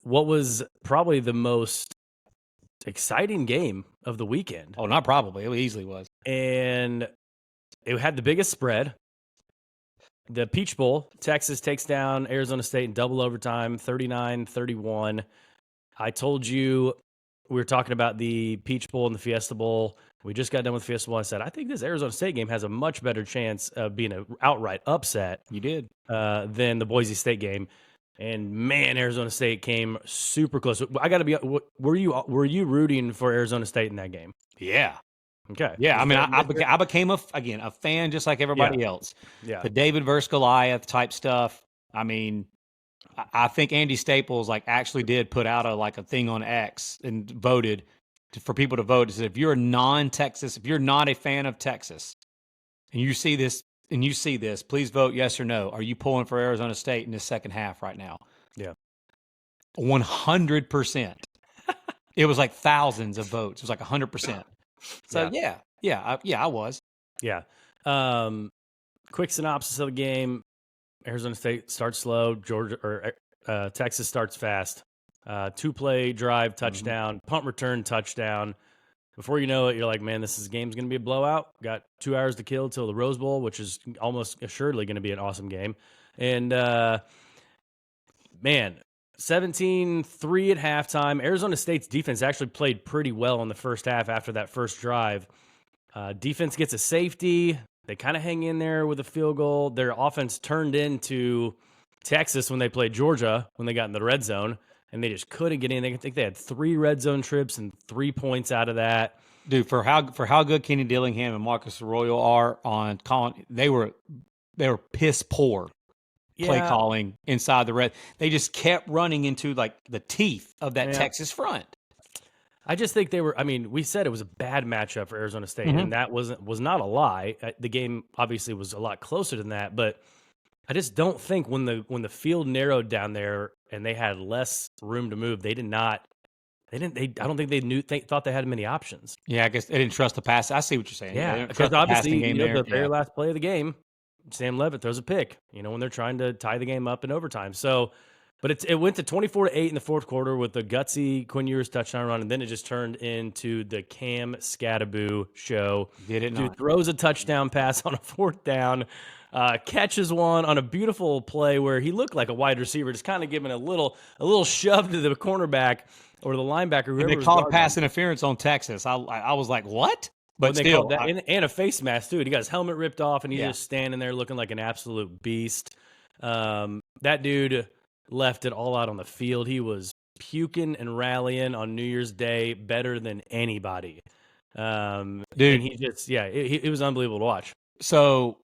what was probably the most exciting game of the weekend. Oh, not probably. It easily was. And it had the biggest spread. The Peach Bowl, Texas takes down Arizona State in double overtime, 39-31. I told you we were talking about the Peach Bowl and the Fiesta Bowl. We just got done with Fiesta Bowl. I said, I think this Arizona State game has a much better chance of being an outright upset. You did. Than the Boise State game. And man, Arizona State came super close. I got to be. Were you rooting for Arizona State in that game? Yeah. Okay. Yeah. I mean, I became a fan just like everybody else. Yeah. The David versus Goliath type stuff. I mean, I think Andy Staples actually did put out a thing on X and voted for people to vote. It said, if you're a non-Texas, if you're not a fan of Texas, and you see this, please vote yes or no. Are you pulling for Arizona State in the second half right now? Yeah. 100%. It was like thousands of votes. It was like 100%. So I was. Yeah. Quick synopsis of the game. Arizona State starts slow. Texas starts fast. 2-play drive, touchdown, punt return, touchdown. Before you know it, you're like, man, this game's going to be a blowout. Got 2 hours to kill till the Rose Bowl, which is almost assuredly going to be an awesome game. And, man, 17-3 at halftime. Arizona State's defense actually played pretty well in the first half after that first drive. Defense gets a safety. They kind of hang in there with a field goal. Their offense turned into Texas when they played Georgia, when they got in the red zone, and they just couldn't get in. I think they had 3 red zone trips and 3 points out of that. Dude, for how good Kenny Dillingham and Marcus Arroyo are on calling, they were piss poor play calling inside the red. They just kept running into like the teeth of that Texas front. I just think they were. I mean, we said it was a bad matchup for Arizona State, and that was not a lie. The game obviously was a lot closer than that, but I just don't think when the field narrowed down there and they had less room to move, I don't think they thought they had many options. Yeah, I guess they didn't trust the pass. I see what you're saying. Yeah, because obviously the very last play of the game, Sam Levitt throws a pick. When they're trying to tie the game up in overtime. So. But it went to 24-8 in the fourth quarter with the gutsy Quinn Ewers touchdown run, and then it just turned into the Cam Scattaboo show. Did it not? Dude throws a touchdown pass on a 4th down, catches one on a beautiful play where he looked like a wide receiver, just kind of giving a little shove to the cornerback or the linebacker. And they called pass interference on Texas. I was like, what? But still, that, and a face mask too. He got his helmet ripped off, and he's just standing there looking like an absolute beast. That dude left it all out on the field. He was puking and rallying on New Year's Day better than anybody. Dude, and he just, it was unbelievable to watch. So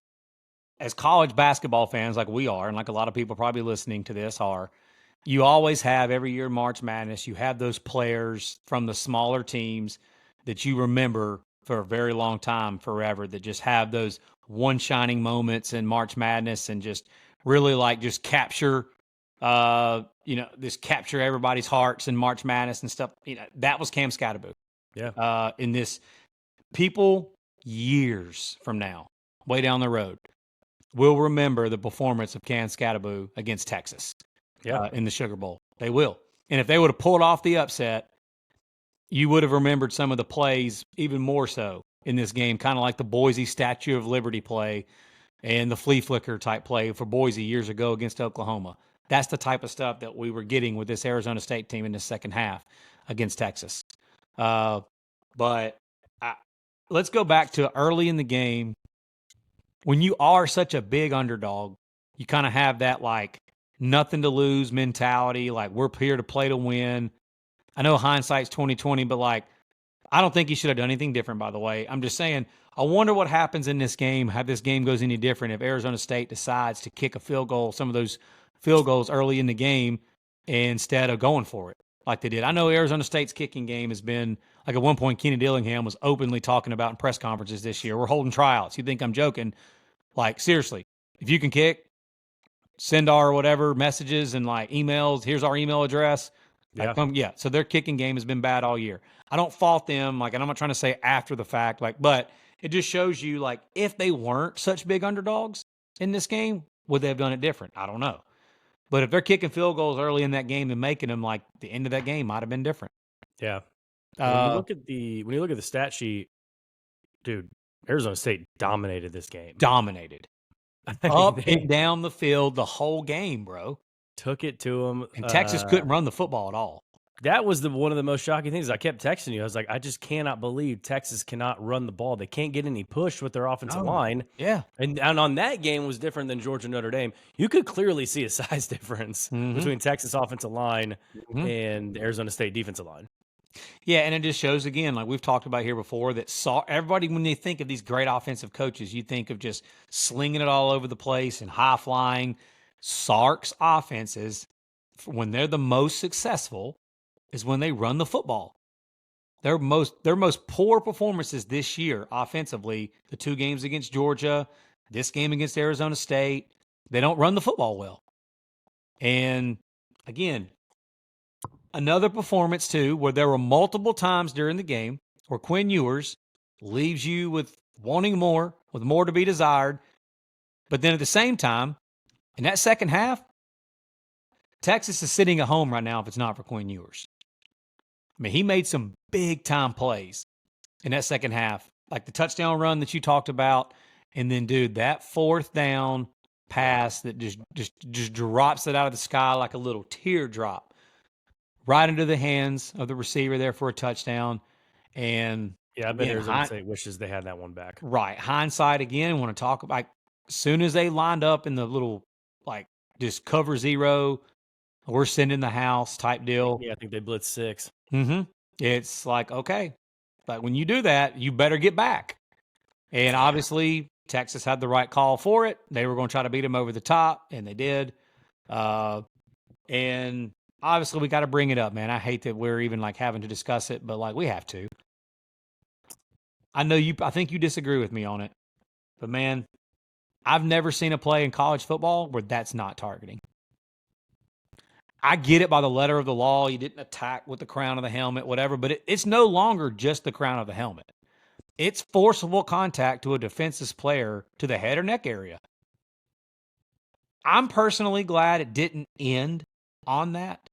as college basketball fans like we are, and like a lot of people probably listening to this are, you always have every year March Madness, you have those players from the smaller teams that you remember for a very long time, forever, that just have those one shining moments in March Madness and just really just capture capture everybody's hearts in March Madness and stuff. That was Cam Scattaboo. Yeah. In this, people years from now, way down the road, will remember the performance of Cam Scattaboo against Texas. In the Sugar Bowl. They will. And if they would have pulled off the upset, you would have remembered some of the plays even more so in this game, kind of like the Boise Statue of Liberty play and the flea flicker type play for Boise years ago against Oklahoma. That's the type of stuff that we were getting with this Arizona State team in the second half against Texas. But let's go back to early in the game. When you are such a big underdog, you kind of have that nothing to lose mentality. We're here to play to win. I know hindsight's 20/20, but I don't think he should have done anything different, by the way. I'm just saying, I wonder what happens in this game, how this game goes any different if Arizona State decides to kick a field goal, some of those field goals early in the game instead of going for it like they did. I know Arizona State's kicking game has been, at one point, Kenny Dillingham was openly talking about in press conferences this year, we're holding tryouts. You think I'm joking? Seriously, if you can kick, send our whatever messages and emails. Here's our email address. So their kicking game has been bad all year. I don't fault them. And I'm not trying to say after the fact, but it just shows you, if they weren't such big underdogs in this game, would they have done it different? I don't know. But if they're kicking field goals early in that game and making them, like the end of that game might have been different. Yeah. When you look at the stat sheet, dude, Arizona State dominated this game. Dominated. I mean, Up they and down the field the whole game, bro. took it to them. And Texas couldn't run the football at all. That was one of the most shocking things. I kept texting you. I was like, I just cannot believe Texas cannot run the ball. They can't get any push with their offensive line. Yeah. And on that game was different than Georgia Notre Dame. You could clearly see a size difference between Texas offensive line and Arizona State defensive line. Yeah, and it just shows again, like we've talked about here before, that everybody, when they think of these great offensive coaches, you think of just slinging it all over the place and high flying. Sark's offenses, when they're the most successful, is when they run the football. Their most poor performances this year offensively, the 2 games against Georgia, this game against Arizona State, they don't run the football well. And again, another performance too, where there were multiple times during the game where Quinn Ewers leaves you with wanting more, with more to be desired. But then at the same time, in that second half, Texas is sitting at home right now if it's not for Quinn Ewers. I mean, he made some big-time plays in that second half, like the touchdown run that you talked about. And then, dude, that 4th down pass that just drops it out of the sky like a little teardrop right into the hands of the receiver there for a touchdown. And yeah, I bet Arizona State wishes they had that one back. Right. Hindsight again, want to talk about as soon as they lined up in the little, like, just cover 0, we're sending the house type deal. Yeah, I think they blitzed 6. It's like, okay, but when you do that, you better get back. And obviously, Texas had the right call for it. They were going to try to beat them over the top, and they did. And obviously, we got to bring it up, man. I hate that we're even like having to discuss it, but like we have to. I think you disagree with me on it, but man, I've never seen a play in college football where that's not targeting. I get it by the letter of the law. You didn't attack with the crown of the helmet, whatever, but it's no longer just the crown of the helmet. It's forcible contact to a defensive player to the head or neck area. I'm personally glad it didn't end on that.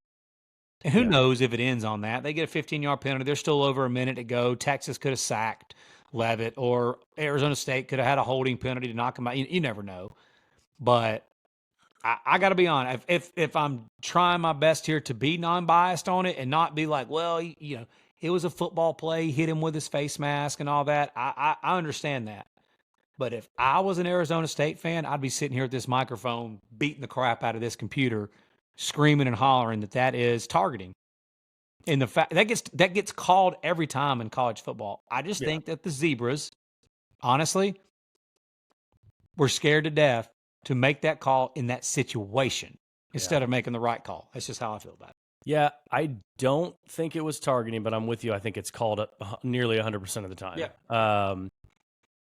And who knows if it ends on that. They get a 15-yard penalty. There's still over a minute to go. Texas could have sacked Leavitt, or Arizona State could have had a holding penalty to knock him out. You never know. But I got to be honest. If I'm trying my best here to be non-biased on it and not be like, well, it was a football play, hit him with his face mask and all that, I understand that. But if I was an Arizona State fan, I'd be sitting here at this microphone beating the crap out of this computer, screaming and hollering that is targeting. And the fact that gets called every time in college football. I just think that the Zebras, honestly, were scared to death to make that call in that situation instead of making the right call. That's just how I feel about it. Yeah, I don't think it was targeting, but I'm with you. I think it's called nearly 100% of the time. Yeah.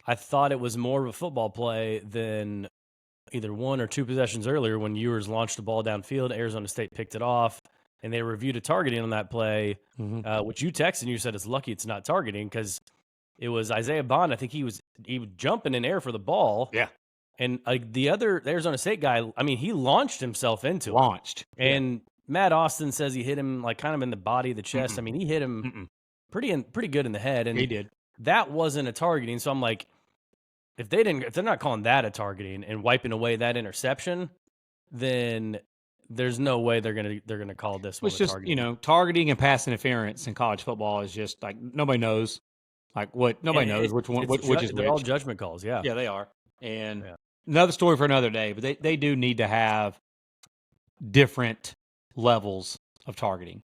I thought it was more of a football play than either 1 or 2 possessions earlier when Ewers launched the ball downfield. Arizona State picked it off, and they reviewed a targeting on that play, which you texted and you said it's lucky it's not targeting because it was Isaiah Bond. I think he was jumping in air for the ball. Yeah. And the other Arizona State guy, I mean, he launched himself into it. And Matt Austin says he hit him like kind of in the body, the chest. I mean, he hit him pretty good in the head. And he did. That wasn't a targeting. So I'm like, if they're not calling that a targeting and wiping away that interception, then there's no way they're gonna call this one. It's just targeting. Targeting and pass interference in college football is just like nobody knows, nobody knows which one which is they're which. all judgment calls. Yeah, they are. And another story for another day. But they do need to have different levels of targeting.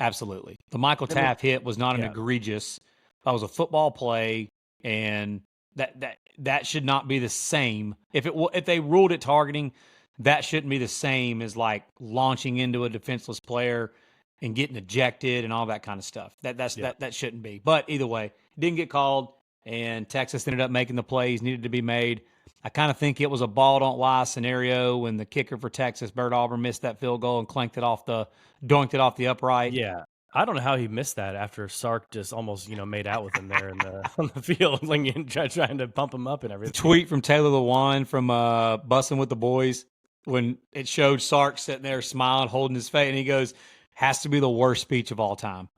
Absolutely, the Michael Taft hit was not an egregious. That was a football play, and that should not be the same. If they ruled it targeting, that shouldn't be the same as like launching into a defenseless player and getting ejected and all that kind of stuff. That shouldn't be. But either way, it didn't get called, and Texas ended up making the plays needed to be made. I kind of think it was a ball don't lie scenario when the kicker for Texas, Bert Auburn, missed that field goal and doinked it off the upright. Yeah. I don't know how he missed that after Sark just almost, made out with him there on the field, like trying to pump him up and everything. The tweet from Taylor Lewan from Bussin' with the Boys. when it showed Sark sitting there smiling, holding his face, and he goes, "Has to be the worst speech of all time."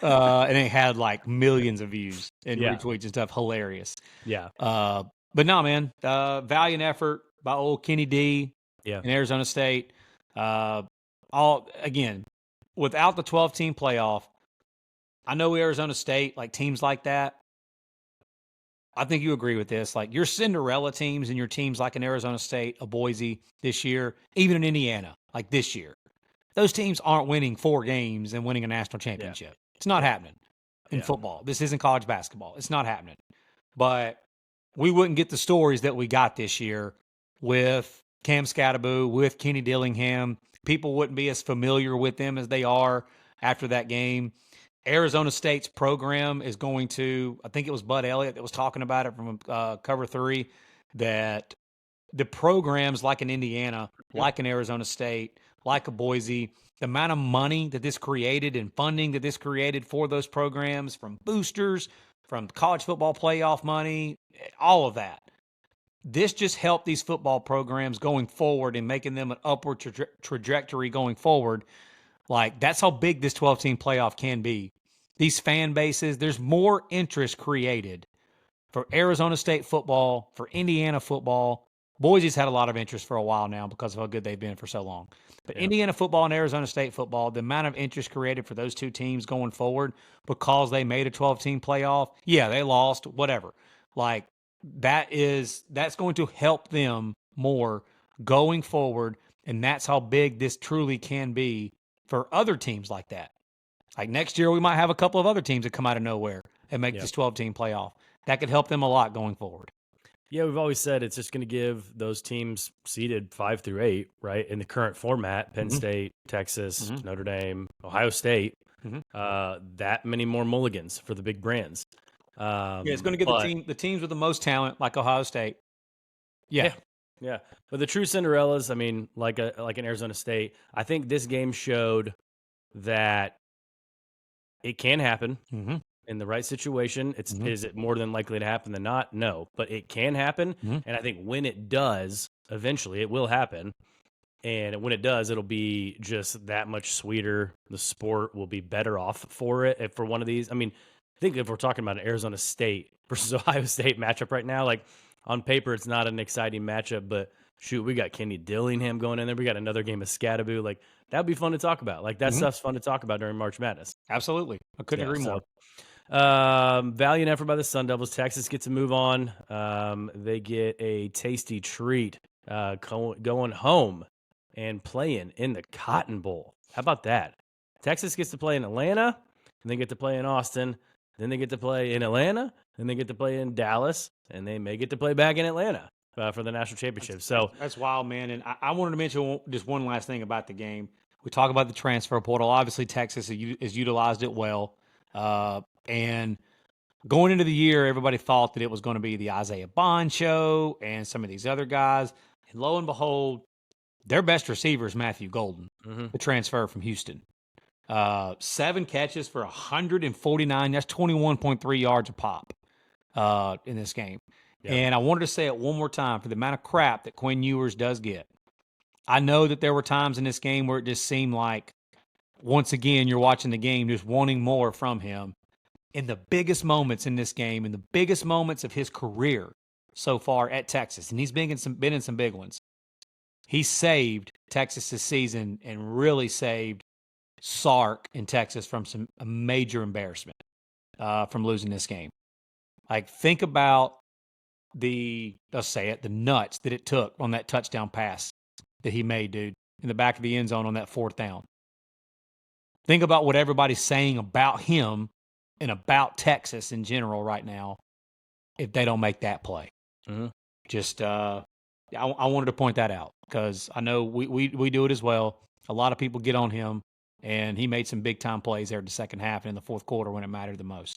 And it had like millions of views and Yeah. retweets and stuff. Hilarious. Yeah. But no, man, valiant effort by old Kenny D Yeah. in Arizona State. All again, without the 12-team playoff, I know Arizona State, like teams like that. I think you agree with this. Like your Cinderella teams and your teams like in Arizona State, a Boise this year, even in Indiana, like this year, those teams aren't winning 4 games and winning a national Yeah. championship. It's not happening in Yeah. football. This isn't college basketball. It's not happening. But we wouldn't get the stories that we got this year with Cam Scattaboo, with Kenny Dillingham. People wouldn't be as familiar with them as they are after that game. Arizona State's program is going to, I think it was Bud Elliott that was talking about it from Cover 3, that the programs like in Indiana, like in Arizona State, like a Boise, the amount of money that this created and funding that this created for those programs, from boosters, from college football playoff money, all of that. This just helped these football programs going forward and making them an upward trajectory going forward. Like, that's how big this 12-team playoff can be. These fan bases, there's more interest created for Arizona State football, for Indiana football. Boise's had a lot of interest for a while now because of how good they've been for so long. But Yeah. Indiana football and Arizona State football, the amount of interest created for those two teams going forward because they made a 12-team playoff, yeah, they lost, whatever. Like, that's going to help them more going forward, and that's how big this truly can be for other teams like that. Like next year, we might have a couple of other teams that come out of nowhere and make Yeah. this 12-team playoff. That could help them a lot going forward. Yeah, we've always said it's just going to give those teams seeded 5 through 8, right, in the current format, Penn State, Texas, Notre Dame, Ohio State, that many more mulligans for the big brands. Yeah, it's going to give the teams with the most talent, like Ohio State. Yeah. Yeah. But the true Cinderellas, I mean, like an Arizona State, I think this game showed that it can happen in the right situation. Is it more than likely to happen than not? No, but it can happen. And I think when it does, eventually it will happen. And when it does, it'll be just that much sweeter. The sport will be better off for it. For one of these, I mean, I think if we're talking about an Arizona State versus Ohio State matchup right now, like on paper, it's not an exciting matchup, but shoot, we got Kenny Dillingham going in there. We got another game of Scattaboo. Like, that'd be fun to talk about. Like, that stuff's fun to talk about during March Madness. Absolutely. I couldn't agree more. Valiant effort by the Sun Devils. Texas gets to move on. They get a tasty treat going home and playing in the Cotton Bowl. How about that? Texas gets to play in Atlanta, and they get to play in Austin. Then they get to play in Atlanta, and they get to play in Dallas, and they may get to play back in Atlanta for the national championship. That's wild, man. And I wanted to mention just one last thing about the game. We talk about the transfer portal. Obviously, Texas has utilized it well. And going into the year, everybody thought that it was going to be the Isaiah Bond show and some of these other guys. And lo and behold, their best receiver is Matthew Golden, the transfer from Houston. 7 catches for 149. That's 21.3 yards a pop in this game. Yep. And I wanted to say it one more time for the amount of crap that Quinn Ewers does get. I know that there were times in this game where it just seemed like, once again, you're watching the game just wanting more from him. In the biggest moments in this game, in the biggest moments of his career so far at Texas, and he's been in some big ones, he saved Texas's season and really saved Sark in Texas from a major embarrassment from losing this game. Like, think about let's say it, the nuts that it took on that touchdown pass that he made, dude, in the back of the end zone on that 4th down. Think about what everybody's saying about him and about Texas in general right now if they don't make that play. Just, I wanted to point that out because I know we do it as well. A lot of people get on him, and he made some big-time plays there in the second half and in the fourth quarter when it mattered the most.